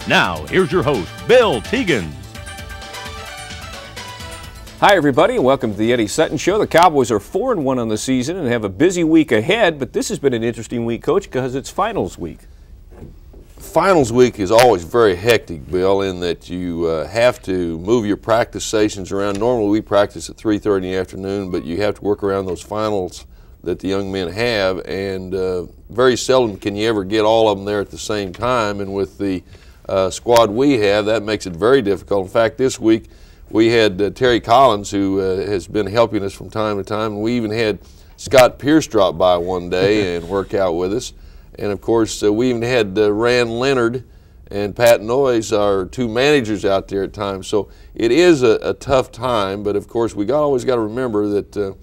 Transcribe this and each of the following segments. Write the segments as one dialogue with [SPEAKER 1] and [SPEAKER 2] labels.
[SPEAKER 1] Now, here's your host, Bill Teegins.
[SPEAKER 2] Hi, everybody, and welcome to the Eddie Sutton Show. The Cowboys are 4-1 on the season and have a busy week ahead, but this has been an interesting week, Coach, because it's finals week.
[SPEAKER 3] Finals week is always very hectic, Bill, in that you have to move your practice sessions around. Normally we practice at 3:30 in the afternoon, but you have to work around those finals that the young men have, and very seldom can you ever get all of them there at the same time. And with the squad we have, that makes it very difficult. In fact, this week we had Terry Collins, who has been helping us from time to time, and we even had Scott Pierce drop by one day and work out with us. And of course, we even had Rand Leonard and Pat Noyes, our two managers, out there at times. So it is a tough time, but of course we always got to remember that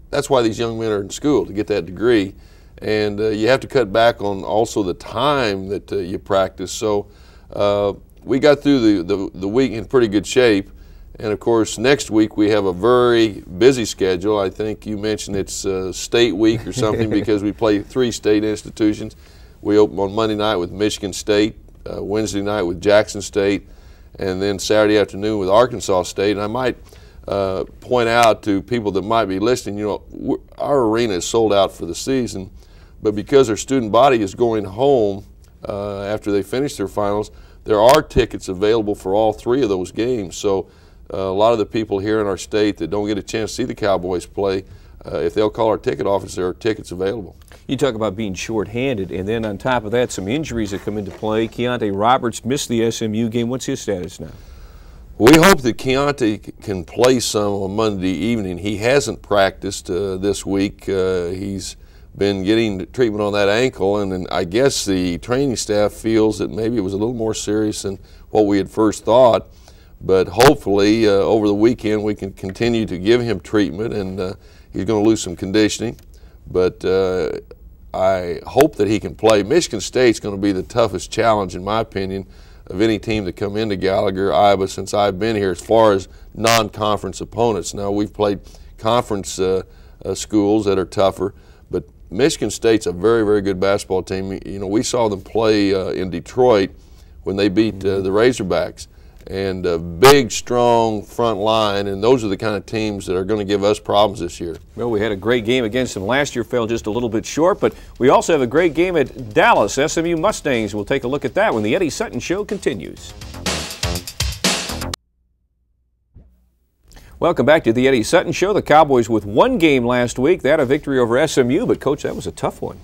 [SPEAKER 3] that's why these young men are in school, to get that degree. And you have to cut back on also the time that you practice. So we got through the week in pretty good shape. And of course, next week we have a very busy schedule. I think you mentioned it's state week or something because we play 3 state institutions. We open on Monday night with Michigan State, Wednesday night with Jackson State, and then Saturday afternoon with Arkansas State. And I might point out to people that might be listening, you know, our arena is sold out for the season, but because our student body is going home after they finish their finals, there are tickets available for all 3 of those games. So a lot of the people here in our state that don't get a chance to see the Cowboys play, if they'll call our ticket office, there are tickets available. You
[SPEAKER 2] talk about being short-handed, and then on top of that, some injuries that come into play. Keontae Roberts missed the SMU game. What's his status now?
[SPEAKER 3] We hope that Keontae can play some on Monday evening. He hasn't practiced this week. He's been getting treatment on that ankle, and I guess the training staff feels that maybe it was a little more serious than what we had first thought. But hopefully over the weekend we can continue to give him treatment, and he's going to lose some conditioning. But I hope that he can play. Michigan State's going to be the toughest challenge, in my opinion, of any team to come into Gallagher-Iba since I've been here, as far as non-conference opponents. Now, we've played conference schools that are tougher, but Michigan State's a very, very good basketball team. You know, we saw them play in Detroit when they beat the Razorbacks. And a big, strong front line, and those are the kind of teams that are going to give us problems this year.
[SPEAKER 2] Well, we had a great game against them last year, fell just a little bit short, but we also have a great game at Dallas, SMU Mustangs. We'll take a look at that when the Eddie Sutton Show continues. Welcome back to the Eddie Sutton Show. The Cowboys with 1 game last week. They had a victory over SMU, but Coach, that was a tough one.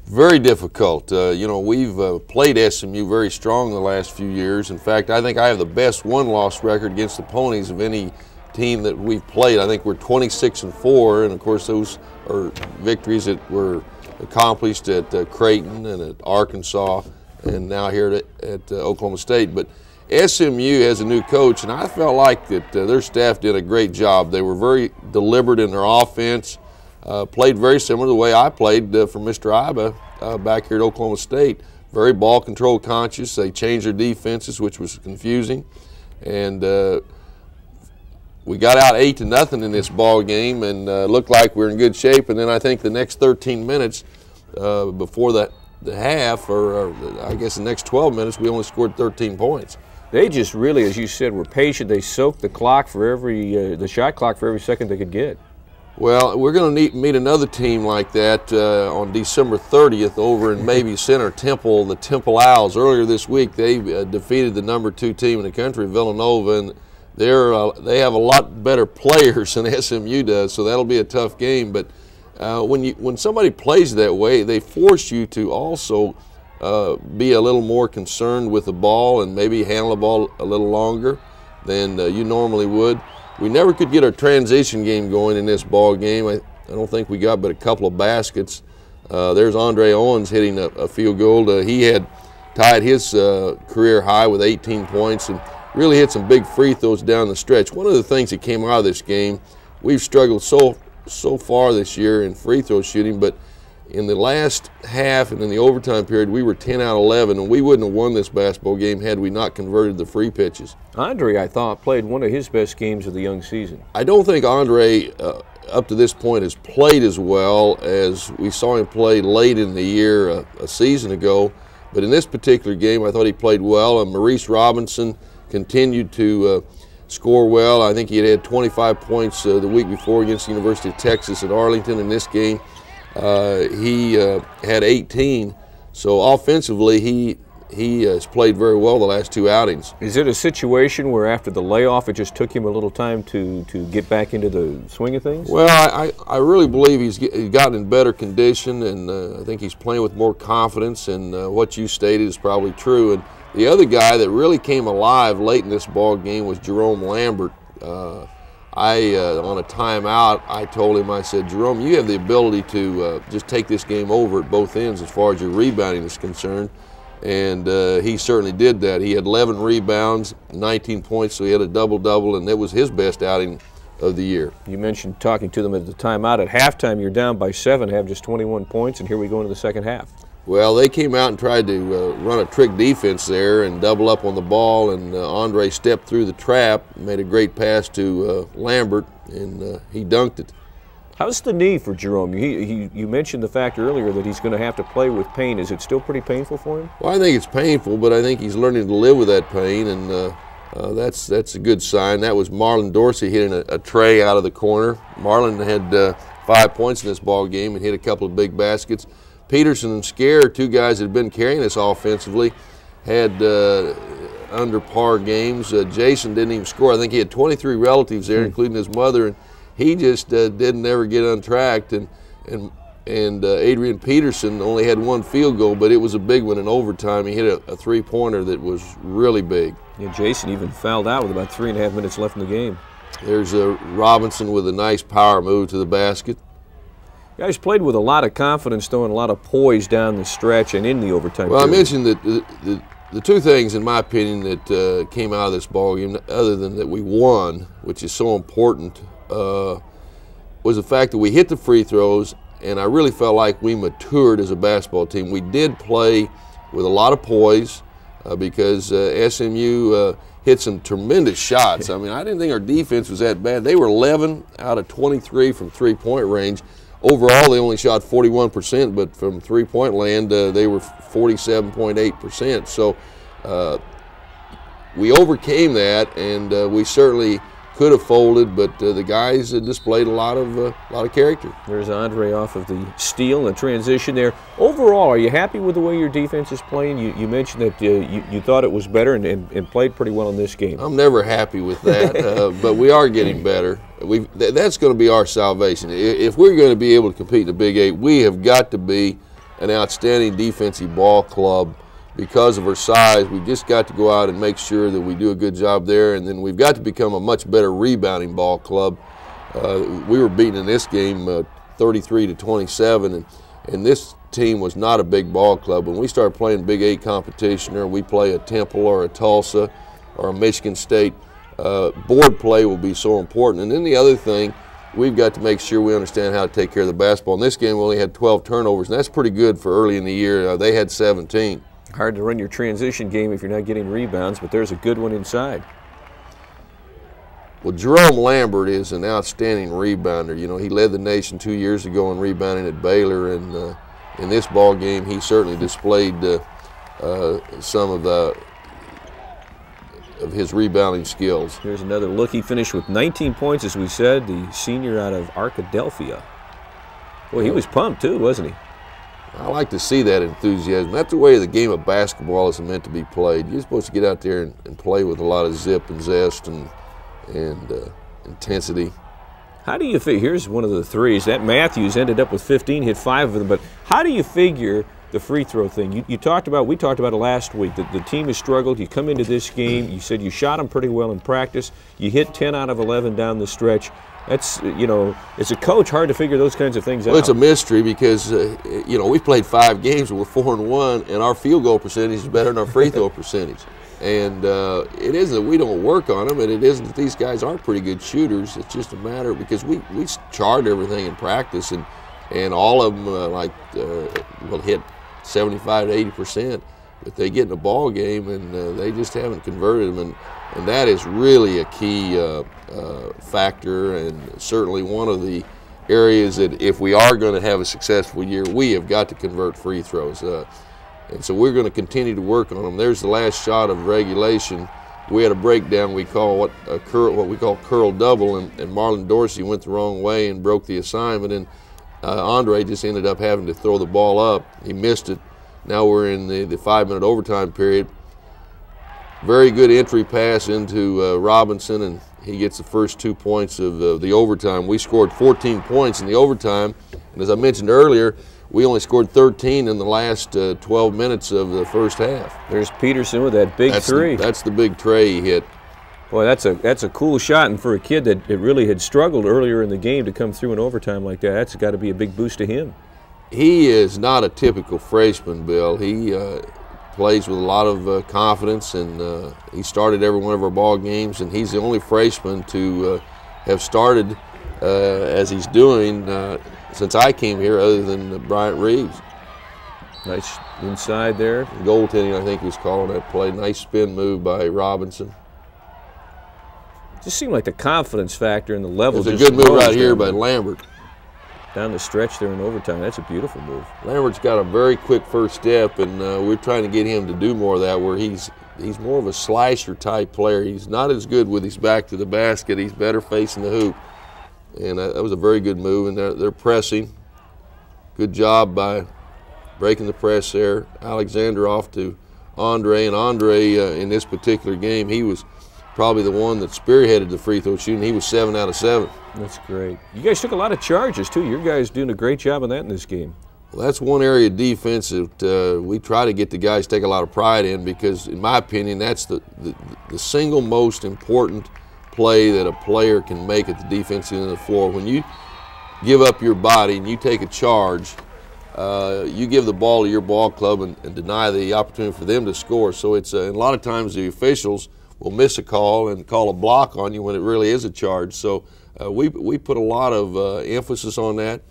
[SPEAKER 3] Very difficult. You know, we've played SMU very strong the last few years. In fact, I think I have the best one-loss record against the Ponies of any team that we've played. I think we're 26-4, and of course those are victories that were accomplished at Creighton and at Arkansas and now here at Oklahoma State. But SMU has a new coach, and I felt like that their staff did a great job. They were very deliberate in their offense. Played very similar to the way I played for Mr. Iba back here at Oklahoma State. Very ball control conscious. They changed their defenses, which was confusing. And we got out 8-0 in this ball game and looked like we were in good shape. And then I think the next 13 minutes before the half, or I guess the next 12 minutes, we only scored 13 points.
[SPEAKER 2] They just really, as you said, were patient. They soaked the clock for the shot clock for every second they could get.
[SPEAKER 3] Well, we're going to meet another team like that on December 30th over in Mabee Center, the Temple Owls. Earlier this week, they defeated the #2 team in the country, Villanova, and they have a lot better players than SMU does, so that'll be a tough game. But when somebody plays that way, they force you to also be a little more concerned with the ball and maybe handle the ball a little longer than you normally would. We never could get our transition game going in this ball game. I don't think we got but a couple of baskets. There's Andre Owens hitting a field goal. He had tied his career high with 18 points and really hit some big free throws down the stretch. One of the things that came out of this game, we've struggled so far this year in free throw shooting, but in the last half and in the overtime period, we were 10 out of 11, and we wouldn't have won this basketball game had we not converted the free pitches.
[SPEAKER 2] Andre, I thought, played one of his best games of the young season.
[SPEAKER 3] I don't think Andre, up to this point, has played as well as we saw him play late in the year a season ago, But in this particular game, I thought he played well. Maurice Robinson continued to score well. I think he had 25 points the week before against the University of Texas at Arlington. In this game, he had 18. So offensively, he has played very well the last 2 outings.
[SPEAKER 2] Is it a situation where after the layoff it just took him a little time to get back into the swing of things?
[SPEAKER 3] Well, I really believe he's gotten in better condition, and I think he's playing with more confidence, and what you stated is probably true. And the other guy that really came alive late in this ball game was Jerome Lambert. On a timeout, I told him, I said, Jerome, you have the ability to just take this game over at both ends as far as your rebounding is concerned. And he certainly did that. He had 11 rebounds, 19 points, so he had a double-double, and it was his best outing of the year.
[SPEAKER 2] You mentioned talking to them at the timeout. At halftime, you're down by 7, have just 21 points, and here we go into the second half.
[SPEAKER 3] Well, they came out and tried to run a trick defense there and double up on the ball, and Andre stepped through the trap, made a great pass to Lambert, and he dunked it.
[SPEAKER 2] How's the knee for Jerome? You mentioned the fact earlier that he's going to have to play with pain. Is it still pretty painful for him?
[SPEAKER 3] Well, I think it's painful, but I think he's learning to live with that pain, and that's a good sign. That was Marlon Dorsey hitting a tray out of the corner. Marlon had 5 points in this ball game and hit a couple of big baskets. Peterson and Scare, 2 guys that had been carrying us offensively, had under par games. Jason didn't even score. I think he had 23 relatives there, including his mother, and he just didn't ever get untracked. And Adrian Peterson only had 1 field goal, but it was a big one in overtime. He hit a 3-pointer that was really big.
[SPEAKER 2] Yeah, Jason even fouled out with about 3.5 minutes left in the game.
[SPEAKER 3] There's Robinson with a nice power move to the basket.
[SPEAKER 2] You guys played with a lot of confidence, though, and a lot of poise down the stretch and in the overtime
[SPEAKER 3] Well,
[SPEAKER 2] period.
[SPEAKER 3] I mentioned that the 2 things, in my opinion, that came out of this ball game, other than that we won, which is so important, was the fact that we hit the free throws, and I really felt like we matured as a basketball team. We did play with a lot of poise because SMU hit some tremendous shots. I mean, I didn't think our defense was that bad. They were 11 out of 23 from three-point range. Overall, they only shot 41%, but from three-point land, they were 47.8%. So we overcame that, and we certainly could have folded, but the guys displayed a lot of character.
[SPEAKER 2] There's Andre off of the steal and the transition there. Overall, are you happy with the way your defense is playing? You mentioned that you thought it was better and played pretty well in this game.
[SPEAKER 3] I'm never happy with that, but we are getting better. That's going to be our salvation. If we're going to be able to compete in the Big 8, we have got to be an outstanding defensive ball club. Because of our size, we've just got to go out and make sure that we do a good job there, and then we've got to become a much better rebounding ball club. We were beaten in this game 33-27, and this team was not a big ball club. When we start playing Big 8 competition, or we play a Temple or a Tulsa or a Michigan State, board play will be so important. And then the other thing, we've got to make sure we understand how to take care of the basketball. In this game, we only had 12 turnovers, and that's pretty good for early in the year. They had 17.
[SPEAKER 2] Hard to run your transition game if you're not getting rebounds, but there's a good one inside.
[SPEAKER 3] Well, Jerome Lambert is an outstanding rebounder. You know, he led the nation 2 years ago in rebounding at Baylor, and in this ball game, he certainly displayed some of his rebounding skills.
[SPEAKER 2] Here's another look. He finished with 19 points, as we said, the senior out of Arkadelphia. Well, he was pumped too, wasn't he?
[SPEAKER 3] I like to see that enthusiasm. That's the way the game of basketball is meant to be played. You're supposed to get out there and play with a lot of zip and zest and intensity.
[SPEAKER 2] How do you figure? Here's one of the threes. That Matthews ended up with 15, hit 5 of them. But how do you figure the free throw thing? We talked about it last week. The team has struggled. You come into this game. You said you shot them pretty well in practice. You hit 10 out of 11 down the stretch. That's, as a coach, hard to figure those kinds of things out.
[SPEAKER 3] Well, it's a mystery because, we've played 5 games and we're 4-1, and our field goal percentage is better than our free throw percentage. And it isn't that we don't work on them, and it isn't that these guys aren't pretty good shooters. It's just a matter because we chart everything in practice, and all of them will hit 75 to 80%, but they get in a ball game and they just haven't converted them. And that is really a key factor, and certainly one of the areas that if we are going to have a successful year, we have got to convert free throws. And so we're going to continue to work on them. There's the last shot of regulation. We had a breakdown we call what we call curl double, and Marlon Dorsey went the wrong way and broke the assignment, and Andre just ended up having to throw the ball up. He missed it. Now we're in the 5-minute overtime period. Very good entry pass into Robinson, and he gets the first 2 points of the overtime. We scored 14 points in the overtime, and as I mentioned earlier, we only scored 13 in the last 12 minutes of the first half.
[SPEAKER 2] There's Peterson with that big three.
[SPEAKER 3] That's the big tray he hit.
[SPEAKER 2] Boy, that's a cool shot, and for a kid that really had struggled earlier in the game to come through in overtime like that, that's got to be a big boost to him.
[SPEAKER 3] He is not a typical freshman, Bill. He plays with a lot of confidence, and he started every one of our ball games, and he's the only freshman to have started as he's doing since I came here, other than Bryant Reeves.
[SPEAKER 2] Nice inside there.
[SPEAKER 3] Goaltending, I think he was calling that play. Nice spin move by Robinson.
[SPEAKER 2] Just seemed like the confidence factor and the level.
[SPEAKER 3] It's a good move right here by Lambert.
[SPEAKER 2] Down the stretch there in overtime. That's a beautiful move.
[SPEAKER 3] Lambert's got a very quick first step, and we're trying to get him to do more of that, where he's more of a slasher type player. He's not as good with his back to the basket. He's better facing the hoop. And that was a very good move, and they're pressing. Good job by breaking the press there. Alexander off to Andre, and Andre in this particular game, he was probably the one that spearheaded the free throw shooting. He was 7 out of 7.
[SPEAKER 2] That's great. You guys took a lot of charges, too. Your guys doing a great job of that in this game.
[SPEAKER 3] Well, that's one area of defense that we try to get the guys to take a lot of pride in, because, in my opinion, that's the single most important play that a player can make at the defensive end of the floor. When you give up your body and you take a charge, you give the ball to your ball club and deny the opportunity for them to score. So it's and a lot of times the officials will miss a call and call a block on you when it really is a charge. So we put a lot of emphasis on that.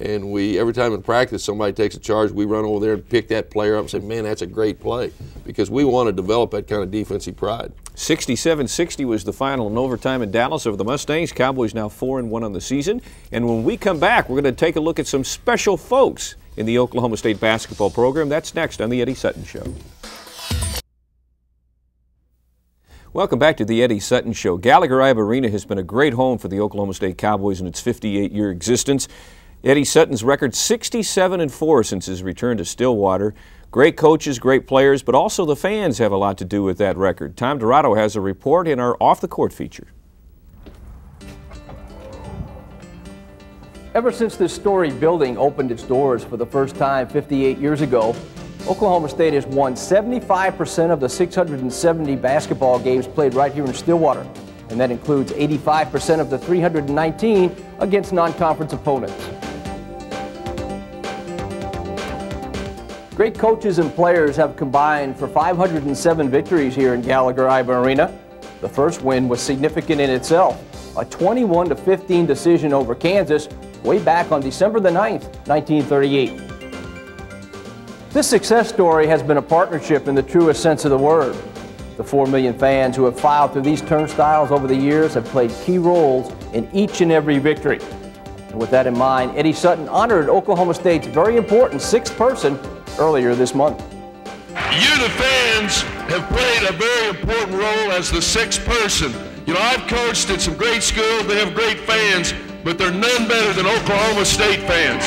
[SPEAKER 3] And every time in practice somebody takes a charge, we run over there and pick that player up and say, man, that's a great play, because we want to develop that kind of defensive pride.
[SPEAKER 2] 67-60 was the final in overtime in Dallas over the Mustangs. Cowboys now 4-1 on the season. And when we come back, we're going to take a look at some special folks in the Oklahoma State basketball program. That's next on The Eddie Sutton Show. Welcome back to The Eddie Sutton Show. Gallagher-Iba Arena has been a great home for the Oklahoma State Cowboys in its 58-year existence. Eddie Sutton's record 67-4 since his return to Stillwater. Great coaches, great players, but also the fans have a lot to do with that record. Tom Dorado has a report in our Off the Court feature.
[SPEAKER 4] Ever since this storied building opened its doors for the first time 58 years ago, Oklahoma State has won 75% of the 670 basketball games played right here in Stillwater, and that includes 85% of the 319 against non-conference opponents. Great coaches and players have combined for 507 victories here in Gallagher-Iba Arena. The first win was significant in itself, a 21-15 decision over Kansas way back on December the 9th, 1938. This success story has been a partnership in the truest sense of the word. The 4 million fans who have filed through these turnstiles over the years have played key roles in each and every victory. And with that in mind, Eddie Sutton honored Oklahoma State's very important sixth person earlier this month.
[SPEAKER 5] You, the fans, have played a very important role as the sixth person. You know, I've coached at some great schools, they have great fans, but they're none better than Oklahoma State fans.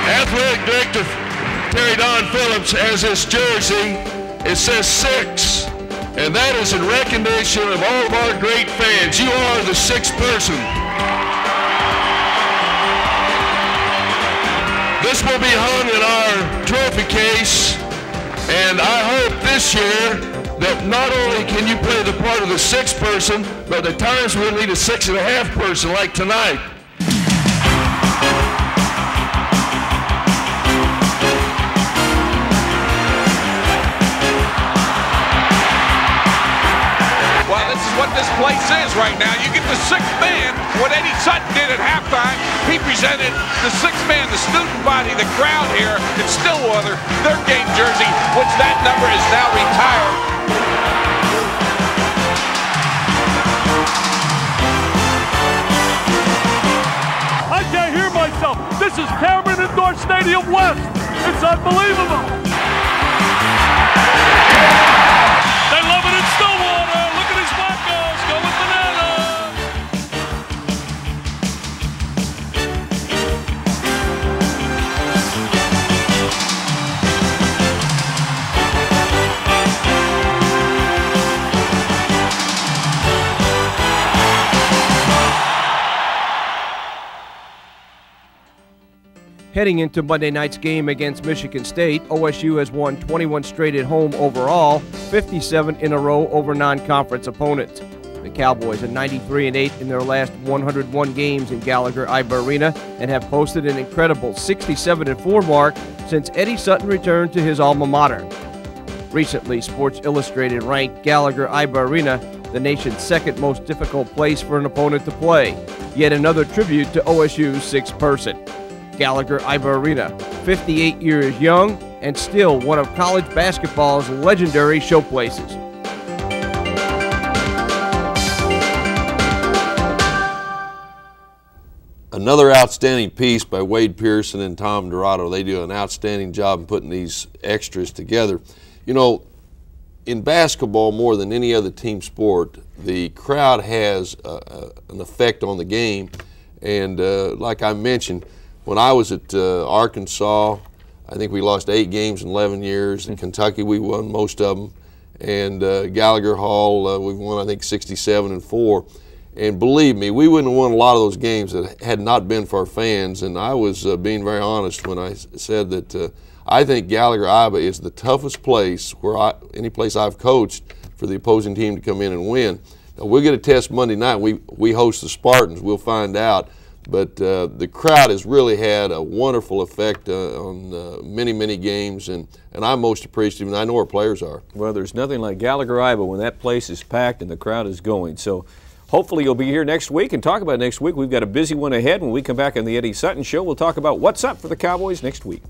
[SPEAKER 5] Athletic Director Terry Don Phillips has this jersey. It says 6, and that is in recognition of all of our great fans. You are the sixth person. This will be hung in our trophy case, and I hope this year that not only can you play the part of the sixth person, but at times we'll need a 6.5 person like tonight.
[SPEAKER 6] Well, this is what this place is right now. You get the sixth man. What Eddie Sutton did at halftime, he presented the sixth man, the student body, the crowd here in Stillwater, their game jersey, which that number is now retired.
[SPEAKER 7] I can't hear myself. This is Cameron Indoor Stadium West. It's unbelievable. They love it in Stillwater. Look at his Broncos going bananas.
[SPEAKER 4] Heading into Monday night's game against Michigan State, OSU has won 21 straight at home overall, 57 in a row over non-conference opponents. The Cowboys are 93-8 in their last 101 games in Gallagher-Iba Arena and have posted an incredible 67-4 mark since Eddie Sutton returned to his alma mater. Recently, Sports Illustrated ranked Gallagher-Iba Arena the nation's second most difficult place for an opponent to play, yet another tribute to OSU's sixth person. Gallagher-Iba Arena, 58 years young and still one of college basketball's legendary showplaces.
[SPEAKER 3] Another outstanding piece by Wade Pearson and Tom Dorado. They do an outstanding job in putting these extras together. You know, in basketball more than any other team sport, the crowd has an effect on the game. And like I mentioned, when I was at Arkansas, I think we lost 8 games in 11 years. In Kentucky, we won most of them. And Gallagher Hall, we've won, I think, 67-4. And believe me, we wouldn't have won a lot of those games that had not been for our fans. And I was being very honest when I said that I think Gallagher-Iba is the toughest place where any place I've coached for the opposing team to come in and win. Now, we'll get a test Monday night. We host the Spartans. We'll find out. But the crowd has really had a wonderful effect on many, many games, and I'm most appreciative, and I know our players are.
[SPEAKER 2] Well, there's nothing like Gallagher-Iba when that place is packed and the crowd is going. So hopefully you'll be here next week and talk about next week. We've got a busy one ahead. When we come back on the Eddie Sutton Show, we'll talk about what's up for the Cowboys next week.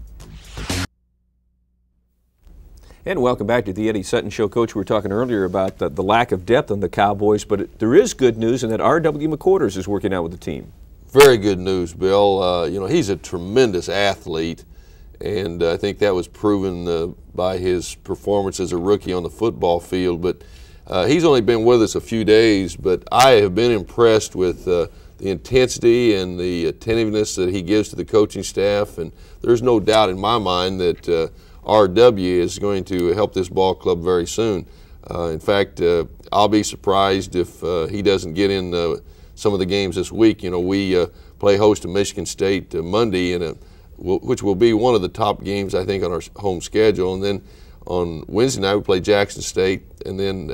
[SPEAKER 2] And welcome back to the Eddie Sutton Show. Coach, we were talking earlier about the lack of depth on the Cowboys, but there is good news in that R.W. McQuarters is working out with the team.
[SPEAKER 3] Very good news, Bill. You know, he's a tremendous athlete, and I think that was proven by his performance as a rookie on the football field. But he's only been with us a few days, but I have been impressed with the intensity and the attentiveness that he gives to the coaching staff, and there's no doubt in my mind that R.W. is going to help this ball club very soon. In fact, I'll be surprised if he doesn't get in some of the games this week. You know, we play host to Michigan State Monday, which will be one of the top games, I think, on our home schedule. And then on Wednesday night, we play Jackson State, and then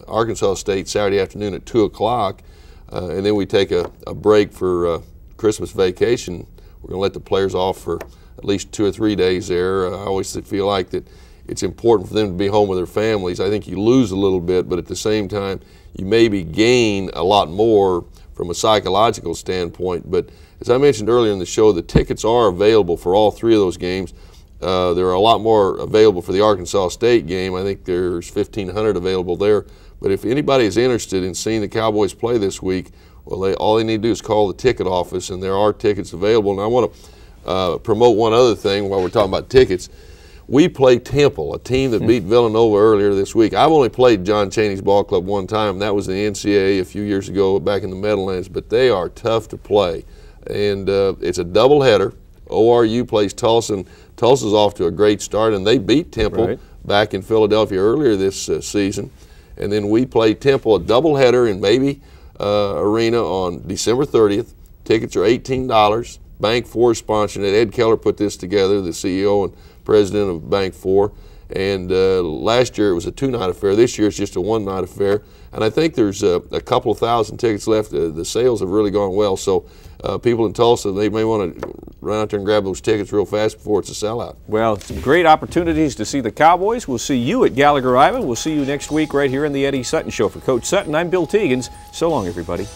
[SPEAKER 3] Arkansas State Saturday afternoon at 2 o'clock. And then we take a break for Christmas vacation. We're going to let the players off for at least 2 or 3 days there. I always feel like that it's important for them to be home with their families. I think you lose a little bit, but at the same time, you maybe gain a lot more from a psychological standpoint. But as I mentioned earlier in the show, the tickets are available for all 3 of those games. There are a lot more available for the Arkansas State game. I think there's 1,500 available there. But if anybody is interested in seeing the Cowboys play this week, well, all they need to do is call the ticket office, and there are tickets available. And I want to promote one other thing while we're talking about tickets. We play Temple, a team that beat Villanova earlier this week. I've only played John Chaney's ball club one time. That was in the NCAA a few years ago back in the Meadowlands, but they are tough to play. And it's a doubleheader. ORU plays Tulsa, and Tulsa's off to a great start, and they beat Temple back in Philadelphia earlier this season. And then we play Temple, a doubleheader in Mabee Arena on December 30th. Tickets are $18. Bank 4 is sponsoring it. Ed Keller put this together, the CEO and president of Bank 4, and last year it was a 2-night affair. This year it's just a 1-night affair, and I think there's a couple of thousand tickets left. The sales have really gone well, so people in Tulsa, they may want to run out there and grab those tickets real fast before it's a sellout.
[SPEAKER 2] Well, some great opportunities to see the Cowboys. We'll see you at Gallagher-Iba. We'll see you next week right here in the Eddie Sutton Show. For Coach Sutton, I'm Bill Teegins. So long, everybody.